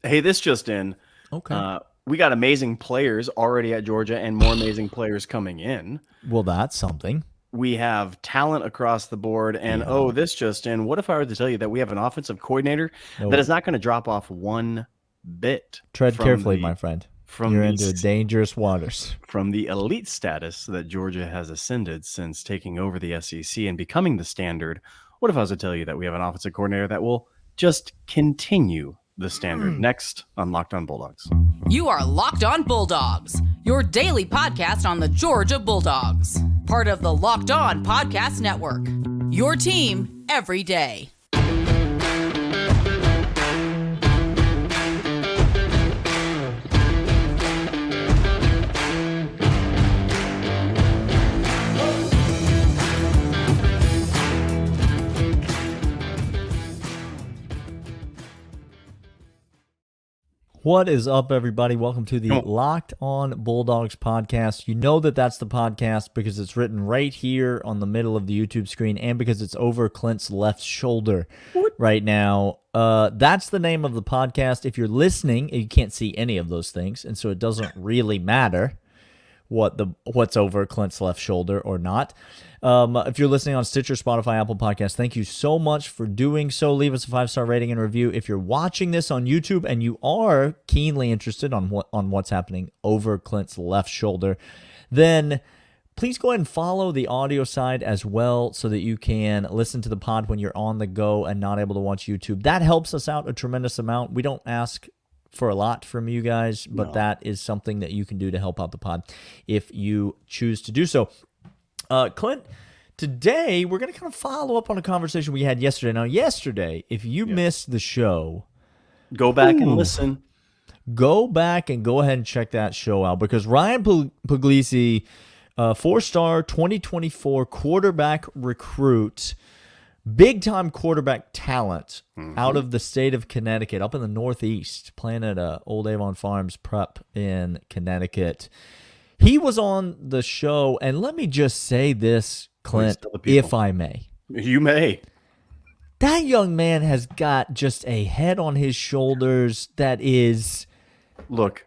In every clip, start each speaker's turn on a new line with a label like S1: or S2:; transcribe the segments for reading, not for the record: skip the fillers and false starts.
S1: Hey, this just in.
S2: Okay.
S1: We got amazing players already at Georgia and more amazing players coming in.
S2: Well, that's something.
S1: We have talent across the board. And
S2: Yeah.
S1: this just in. What if I were to tell you that we have an offensive coordinator that is
S2: No.
S1: not going to drop off one bit
S2: Tread
S1: from
S2: carefully,
S1: the
S2: my friend.
S1: from
S2: You're
S1: the
S2: into dangerous waters.
S1: from the elite status that Georgia has ascended since taking over the SEC and becoming the standard? What if I was to tell you that we have an offensive coordinator that will just continue the standard? Next on Locked On Bulldogs.
S3: You are Locked On Bulldogs, your daily podcast on the Georgia Bulldogs, part of the Locked On Podcast Network. Your team every day.
S2: What is up, everybody? Welcome to the Locked On Bulldogs podcast. You know that's the podcast because it's written right here on the middle of the YouTube screen and because it's over Clint's left shoulder right now. That's the name of the podcast. If you're listening, you can't see any of those things, and so it doesn't really matter what's over Clint's left shoulder or not. If you're listening on Stitcher, Spotify, Apple Podcasts, thank you so much for doing so. Leave us a 5-star rating and review. If you're watching this on YouTube and you are keenly interested on what's happening over Clint's left shoulder, then please go ahead and follow the audio side as well so that you can listen to the pod when you're on the go and not able to watch YouTube. That helps us out a tremendous amount. We don't ask for a lot from you guys, but that is something that you can do to help out the pod if you choose to do so. Clint, today we're going to kind of follow up on a conversation we had yesterday. Now, yesterday, if you missed the show,
S1: go back and listen.
S2: Go back and go ahead and check that show out because Ryan Puglisi, 4-star 2024 quarterback recruit, big-time quarterback talent out of the state of Connecticut, up in the Northeast, playing at Old Avon Farms Prep in Connecticut. He was on the show, and let me just say this, Clint, if I may.
S1: You may.
S2: That young man has got just a head on his shoulders that is...
S1: Look.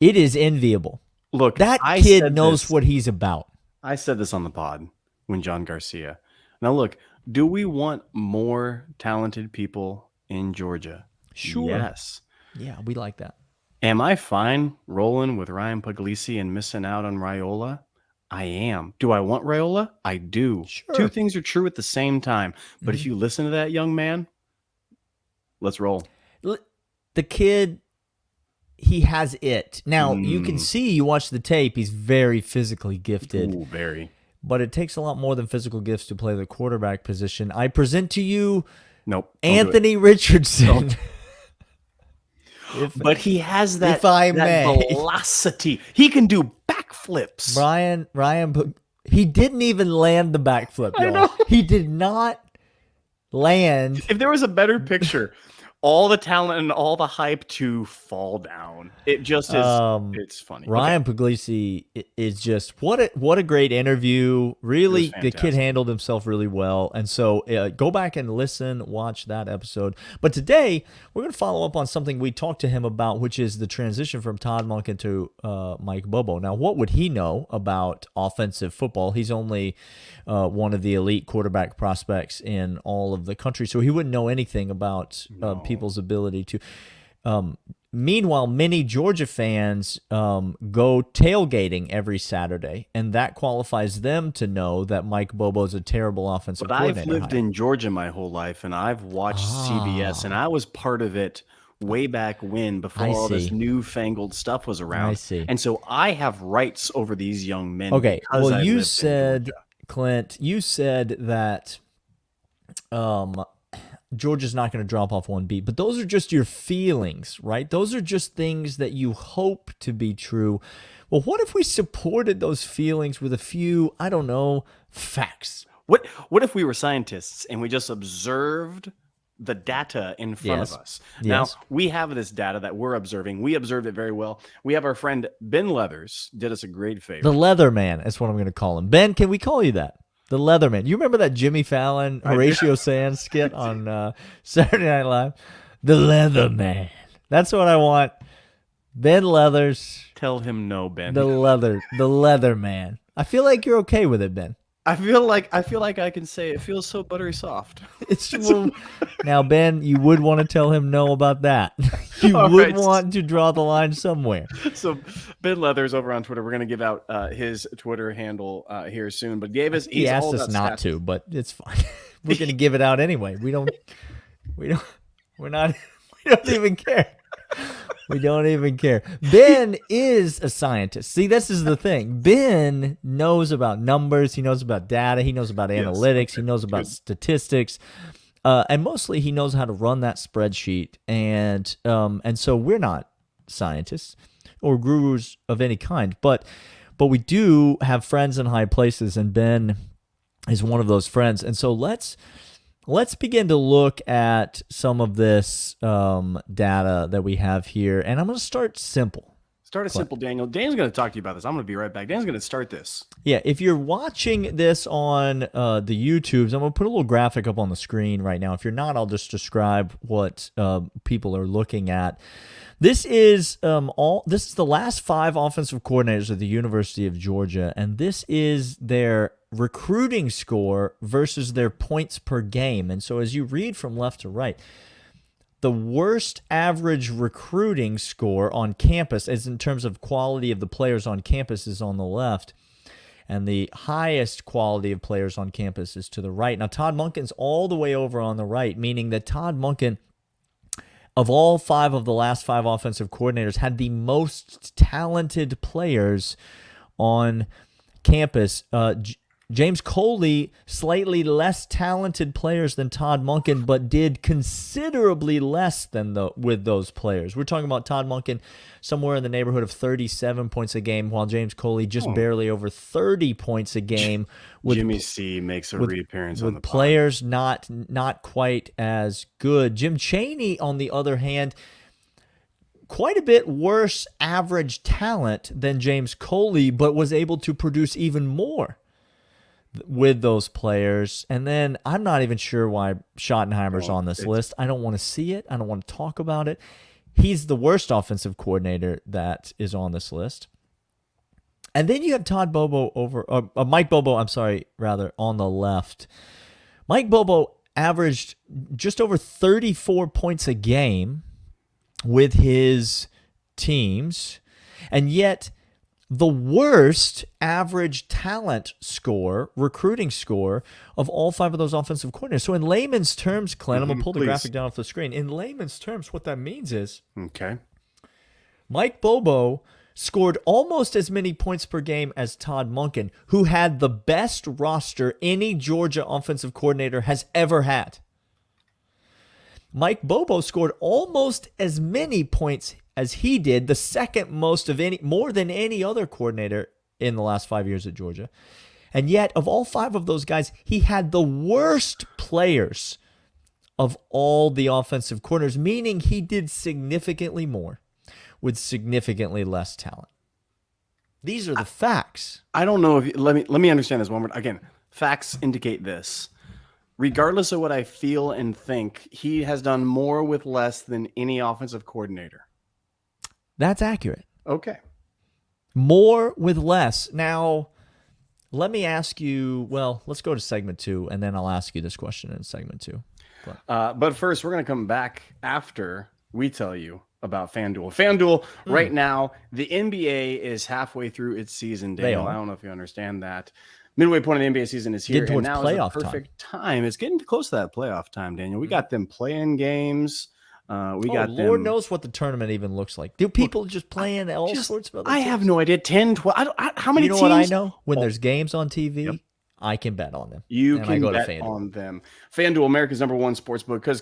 S2: It is enviable.
S1: Look,
S2: that kid knows what he's about.
S1: I said this on the pod when John Garcia. Now, look, do we want more talented people in Georgia?
S2: Sure.
S1: Yes.
S2: Yeah, we like that.
S1: Am I fine rolling with Ryan Puglisi and missing out on Raiola? I am. Do I want Raiola? I do.
S2: Sure.
S1: Two things are true at the same time. But if you listen to that young man, let's roll.
S2: The kid, he has it. Now, you can see, you watch the tape, he's very physically gifted.
S1: Ooh, very.
S2: But it takes a lot more than physical gifts to play the quarterback position. I present to you Anthony Richardson.
S1: But he has that
S2: may.
S1: velocity. He can do backflips.
S2: Ryan, he didn't even land the backflip, y'all. He did not land.
S1: If there was a better picture, all the talent and all the hype to fall down. It just is. It's funny.
S2: Ryan Puglisi is just what a great interview. Really, the kid handled himself really well. And so go back and watch that episode. But today we're going to follow up on something we talked to him about, which is the transition from Todd Monken to Mike Bobo. Now, what would he know about offensive football? He's only one of the elite quarterback prospects in all of the country, so he wouldn't know anything about people's ability to. Meanwhile, many Georgia fans go tailgating every Saturday, and that qualifies them to know that Mike Bobo is a terrible offensive coordinator.
S1: I've lived in Georgia my whole life, and I've watched CBS, and I was part of it way back when, before all this newfangled stuff was around.
S2: I see.
S1: And so I have rights over these young men.
S2: Okay, well, you said, Clint, that Georgia's not going to drop off one beat, but those are just your feelings, right? Those are just things that you hope to be true. Well, what if we supported those feelings with a few, I don't know, facts?
S1: What if we were scientists and we just observed the data in front of us? Now, we have this data that we're observing. We observed it very well. We have our friend Ben Leathers did us a great favor.
S2: The Leatherman is what I'm going to call him. Ben, can we call you that? The Leatherman. You remember that Jimmy Fallon, Horatio Sands skit on Saturday Night Live? The Leatherman. That's what I want. Ben Leathers.
S1: Tell him no, Ben.
S2: The leather man. I feel like you're okay with it, Ben.
S1: I feel like I can say it feels so buttery soft.
S2: Now, Ben, you would want to tell him no about that. You would want to draw the line somewhere.
S1: So Ben Leathers over on Twitter, we're going to give out his Twitter handle here soon, but
S2: he asked us not to, but it's fine. We're going to give it out anyway. We don't even care. We don't even care. Ben is a scientist. See, this is the thing. Ben knows about numbers. He knows about data. He knows about analytics. He knows about statistics. And mostly he knows how to run that spreadsheet. And so we're not scientists or gurus of any kind. But we do have friends in high places, and Ben is one of those friends. And so let's begin to look at some of this data that we have here. And I'm going to start simple.
S1: Simple, Daniel. Dan's going to talk to you about this. I'm going to be right back. Dan's going to start this.
S2: Yeah, if you're watching this on the YouTubes, I'm going to put a little graphic up on the screen right now. If you're not, I'll just describe what people are looking at. This is the last 5 offensive coordinators at the University of Georgia, and this is their recruiting score versus their points per game. And so as you read from left to right, the worst average recruiting score on campus, as in terms of quality of the players on campus, is on the left, and the highest quality of players on campus is to the right. Now, Todd Monken's all the way over on the right, meaning that Todd Monken, of all 5 of the last 5 offensive coordinators, had the most talented players on campus. James Coley, slightly less talented players than Todd Monken, but did considerably less than with those players. We're talking about Todd Monken somewhere in the neighborhood of 37 points a game, while James Coley just barely over 30 points a game.
S1: Jimmy C makes a reappearance on the pod.
S2: Players not quite as good. Jim Chaney, on the other hand, quite a bit worse average talent than James Coley, but was able to produce even more with those players. And then I'm not even sure why Schottenheimer's on this list. I don't want to see it. I don't want to talk about it. He's the worst offensive coordinator that is on this list. And then you have Mike Bobo, on the left. Mike Bobo averaged just over 34 points a game with his teams, and yet the worst average talent score, recruiting score, of all 5 of those offensive coordinators. So in layman's terms, Clint, I'm going to pull the graphic down off the screen. In layman's terms, what that means is Mike Bobo scored almost as many points per game as Todd Monken, who had the best roster any Georgia offensive coordinator has ever had. Mike Bobo scored almost as many points as he did, the second most of more than any other coordinator in the last 5 years at Georgia. And yet, of all 5 of those guys, he had the worst players of all the offensive coordinators, meaning he did significantly more with significantly less talent. These are the facts.
S1: I don't know if let me understand this one more again. Facts indicate this. Regardless of what I feel and think, he has done more with less than any offensive coordinator.
S2: That's accurate.
S1: Okay.
S2: More with less. Now, let me ask you, let's go to segment 2, and then I'll ask you this question in segment 2.
S1: But first, we're going to come back after we tell you about FanDuel. FanDuel, right now, the NBA is halfway through its season, Daniel. I don't know if you understand that. Midway point of the NBA season is here, and now is the perfect time. It's getting close to that playoff time, Daniel. We got them playing games.
S2: Lord knows what the tournament even looks like. Do people just playing all sorts of other
S1: I
S2: teams?
S1: have no idea. 10, 12. How many teams?
S2: You know what I know? When there's games on TV, I can bet on them.
S1: You can bet on them. FanDuel, America's #1 sportsbook, because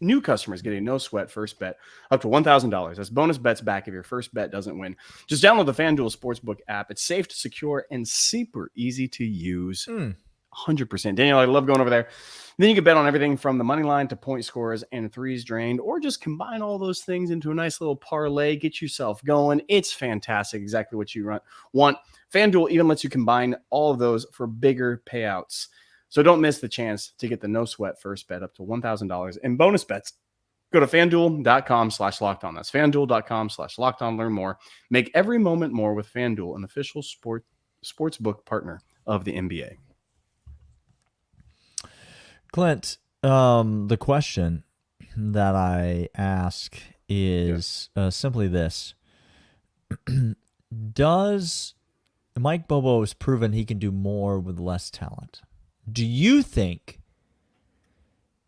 S1: new customers get a no-sweat first bet up to $1,000. That's bonus bets back if your first bet doesn't win. Just download the FanDuel Sportsbook app. It's safe, secure, and super easy to use. 100%. Daniel, I love going over there. Then you can bet on everything from the money line to point scores and threes drained, or just combine all those things into a nice little parlay. Get yourself going. It's fantastic. Exactly what you want. FanDuel even lets you combine all of those for bigger payouts. So don't miss the chance to get the no sweat first bet up to $1,000 and bonus bets Go to FanDuel.com/lockedon. That's FanDuel.com/lockedon. Learn more. Make every moment more with FanDuel, an official sportsbook partner of the NBA.
S2: Clint, the question that I ask is simply this. Does Mike Bobo has proven he can do more with less talent? Do you think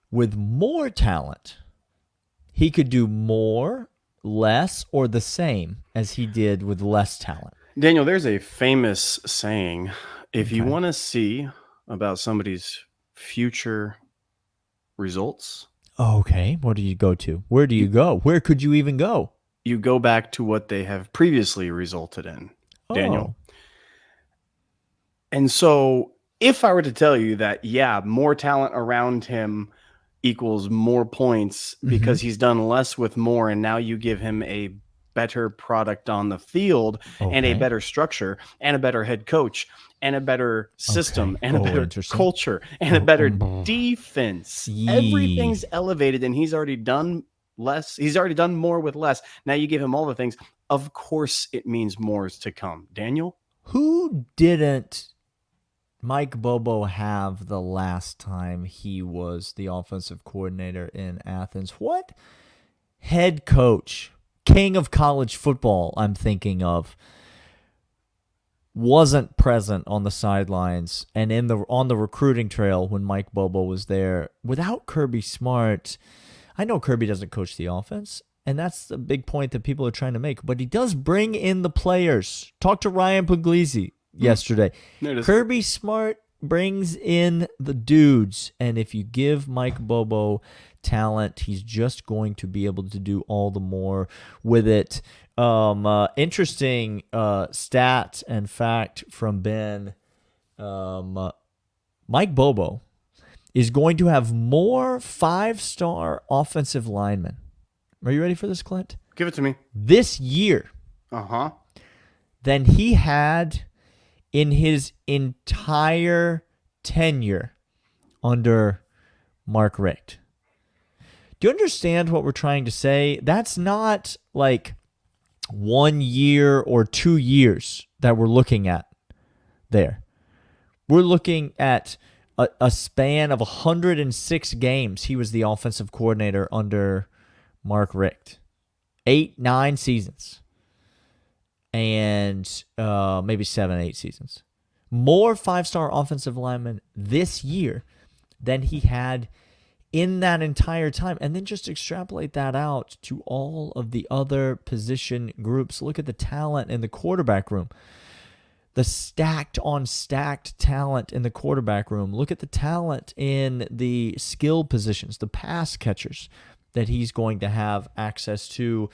S2: with more talent he could do more, less, or the same as he did with less talent?
S1: Daniel, there's a famous saying, if you want to see about somebody's future results.
S2: Okay, what do you go to? Where do you go? Where could you even go?
S1: You go back to what they have previously resulted in, Daniel. And so if I were to tell you that, more talent around him equals more points because he's done less with more, and now you give him a better product on the field and a better structure and a better head coach and a better system and a better culture and a better defense. Everything's elevated, and he's already done less. He's already done more with less. Now you give him all the things. Of course it means more is to come. Daniel?
S2: Who didn't Mike Bobo have the last time he was the offensive coordinator in Athens? What head coach, king of college football, I'm thinking of, wasn't present on the sidelines and on the recruiting trail when Mike Bobo was there without Kirby Smart? I know Kirby doesn't coach the offense, and that's the big point that people are trying to make, but he does bring in the players. Talk to Ryan Puglisi yesterday. Kirby Smart brings in the dudes, and if you give Mike Bobo talent, he's just going to be able to do all the more with it. Interesting stat and fact from Ben. Mike Bobo is going to have more 5-star offensive linemen. Are you ready for this, Clint?
S1: Give it to me.
S2: This year. Than he had in his entire tenure under Mark Richt. Do you understand what we're trying to say? That's not like 1 year or 2 years that we're looking at there. We're looking at a span of 106 games. He was the offensive coordinator under Mark Richt. 8-9 seasons. And maybe 7-8 seasons. More 5-star offensive linemen this year than he had in that entire time. And then just extrapolate that out to all of the other position groups. Look at the talent in the quarterback room. The stacked on stacked talent in the quarterback room. Look at the talent in the skill positions, the pass catchers that he's going to have access to.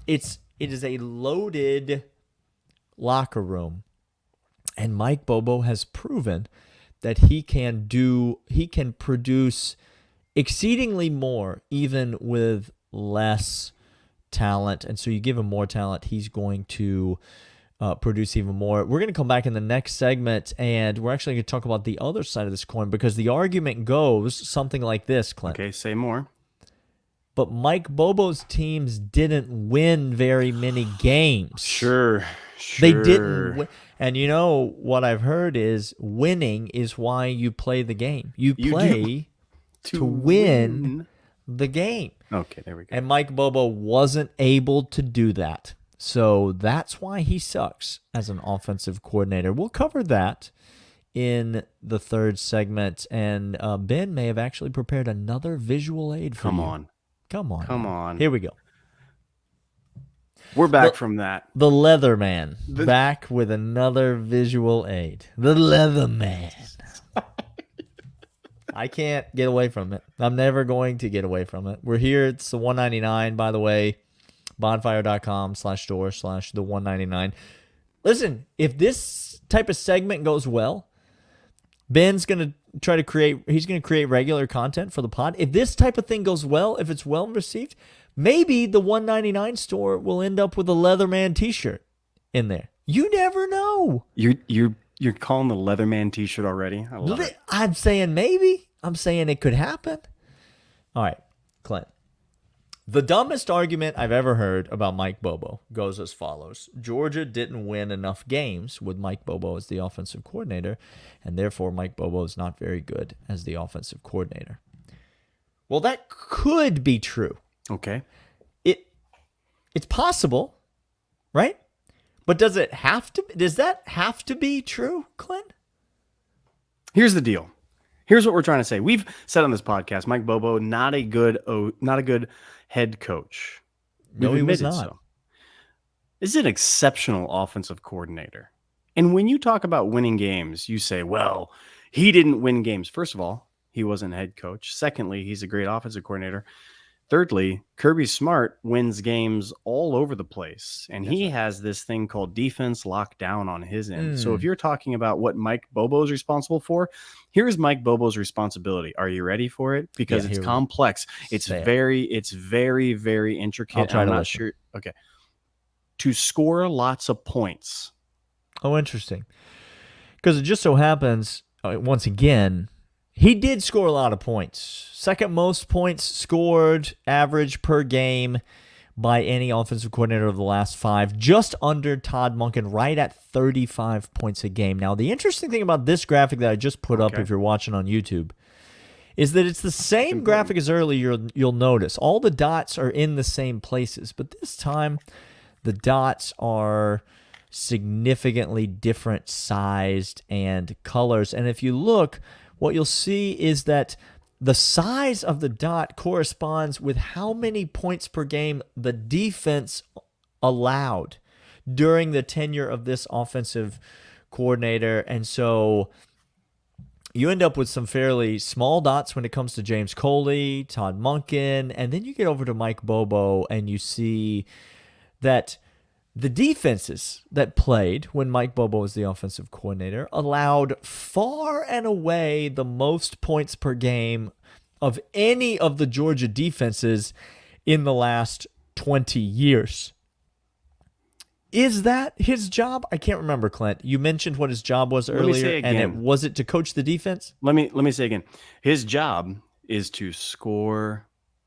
S2: It is a loaded locker room. And Mike Bobo has proven that he can produce exceedingly more even with less talent. And so you give him more talent, he's going to produce even more. We're going to come back in the next segment, and we're actually going to talk about the other side of this coin, because the argument goes something like this, Clint.
S1: Okay, say more.
S2: But Mike Bobo's teams didn't win very many games.
S1: Sure.
S2: They didn't win. And you know what I've heard is winning is why you play the game. You play to win the game.
S1: Okay, there we go.
S2: And Mike Bobo wasn't able to do that. So that's why he sucks as an offensive coordinator. We'll cover that in the third segment. And Ben may have actually prepared another visual aid for you. Come on. Here we go.
S1: We're back from that.
S2: The Leatherman. Back with another visual aid. The Leatherman. I can't get away from it. I'm never going to get away from it. We're here. It's the $199, by the way. Bonfire.com/store/the $199. Listen, if this type of segment goes well, Ben's going to create regular content for the pod. If this type of thing goes well, if it's well received, maybe the $199 store will end up with a Leatherman t-shirt in there. You never know.
S1: You're calling the Leatherman t-shirt already? I love it.
S2: I'm saying maybe. I'm saying it could happen. All right, Clint. The dumbest argument I've ever heard about Mike Bobo goes as follows. Georgia didn't win enough games with Mike Bobo as the offensive coordinator, and therefore Mike Bobo is not very good as the offensive coordinator. Well, that could be true.
S1: Okay.
S2: It's possible, right? But does that have to be true, Clint?
S1: Here's the deal. Here's what we're trying to say. We've said on this podcast, Mike Bobo, not a good head coach.
S2: No, he was not.
S1: So. This is an exceptional offensive coordinator. And when you talk about winning games, you say, well, he didn't win games. First of all, he wasn't a head coach. Secondly, he's a great offensive coordinator. Thirdly, Kirby Smart wins games all over the place, and he has this thing called defense locked down on his end. So if you're talking about what Mike Bobo is responsible for, here's Mike Bobo's responsibility. Are you ready for it? Because it's complex. It's very, very intricate.
S2: I'll try to
S1: not
S2: listen.
S1: sure. Okay. To score lots of points.
S2: Oh, interesting. Because it just so happens, once again, he did score a lot of points. Second most points scored average per game by any offensive coordinator of the last 5, just under Todd Monken, right at 35 points a game. Now, the interesting thing about this graphic that I just put up, if you're watching on YouTube, is that it's the same graphic as earlier. You'll notice all the dots are in the same places, but this time the dots are significantly different sized and colors. And if you look, what you'll see is that the size of the dot corresponds with how many points per game the defense allowed during the tenure of this offensive coordinator. And so you end up with some fairly small dots when it comes to James Coley, Todd Monken, and then you get over to Mike Bobo and you see that the defenses that played when Mike Bobo was the offensive coordinator allowed far and away the most points per game of any of the Georgia defenses in the last 20 years. Is that his job? I can't remember, Clint. You mentioned what his job was earlier, and was it to coach the defense?
S1: Let me say again. His job is to score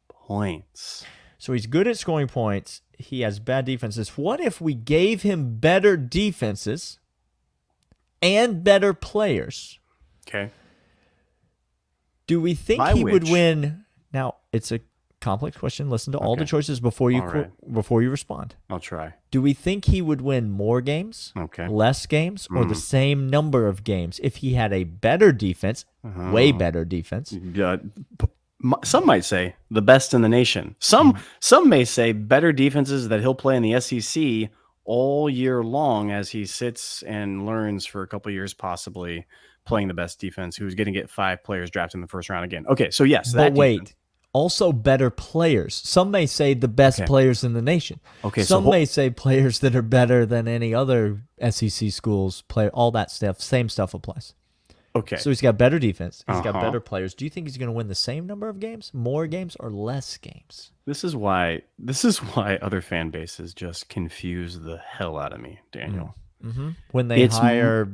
S1: points.
S2: So he's good at scoring points. He has bad defenses. What if we gave him better defenses and better players?
S1: Okay.
S2: Do we think he would win? Now, it's a complex question. Listen to all the choices before you respond.
S1: I'll try.
S2: Do we think he would win more games, less games, or the same number of games if he had a better defense, way better defense?
S1: Some might say the best in the nation. Some may say better defenses that he'll play in the SEC all year long as he sits and learns for a couple of years, possibly playing the best defense, who's going to get 5 players drafted in the first round again. Okay, so yes.
S2: But wait, also better players. Some may say the best players in the nation. Okay, Some may say players that are better than any other SEC schools play. All that stuff, same stuff applies.
S1: Okay.
S2: So he's got better defense. He's got better players. Do you think he's going to win the same number of games, more games, or less games?
S1: This is why other fan bases just confuse the hell out of me, Daniel.
S2: Mm-hmm. When they hire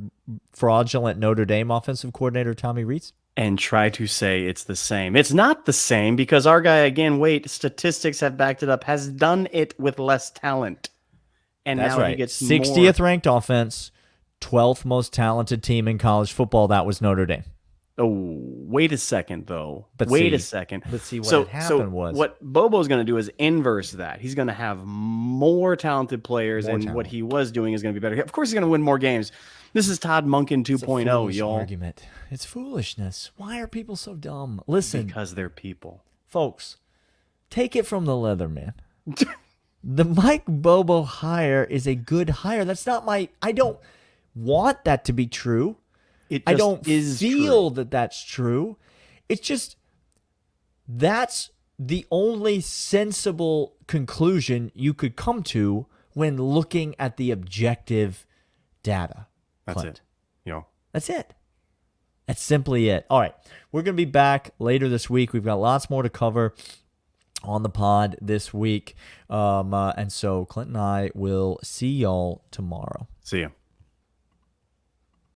S2: fraudulent Notre Dame offensive coordinator Tommy Rees?
S1: And try to say it's the same. It's not the same because our guy, again, statistics have backed it up, has done it with less talent. And
S2: that's
S1: now
S2: right.
S1: He gets
S2: 60th ranked offense. 12th most talented team in college football. That was Notre Dame.
S1: Oh, wait a second, though.
S2: Let's see what happened was.
S1: What Bobo's going to do is inverse that. He's going to have more talented players, what he was doing is going to be better. Of course, he's going to win more games. This is Todd Monken 2.0, y'all.
S2: Argument. It's foolishness. Why are people so dumb? Listen.
S1: Because they're people.
S2: Folks, take it from the leather man. The Mike Bobo hire is a good hire. That's not I don't want that to be true. I don't feel that that's true. It's just that's the only sensible conclusion you could come to when looking at the objective data.
S1: That's it.
S2: That's it. That's simply it. All right. We're going to be back later this week. We've got lots more to cover on the pod this week. And so Clint and I will see y'all tomorrow.
S1: See you.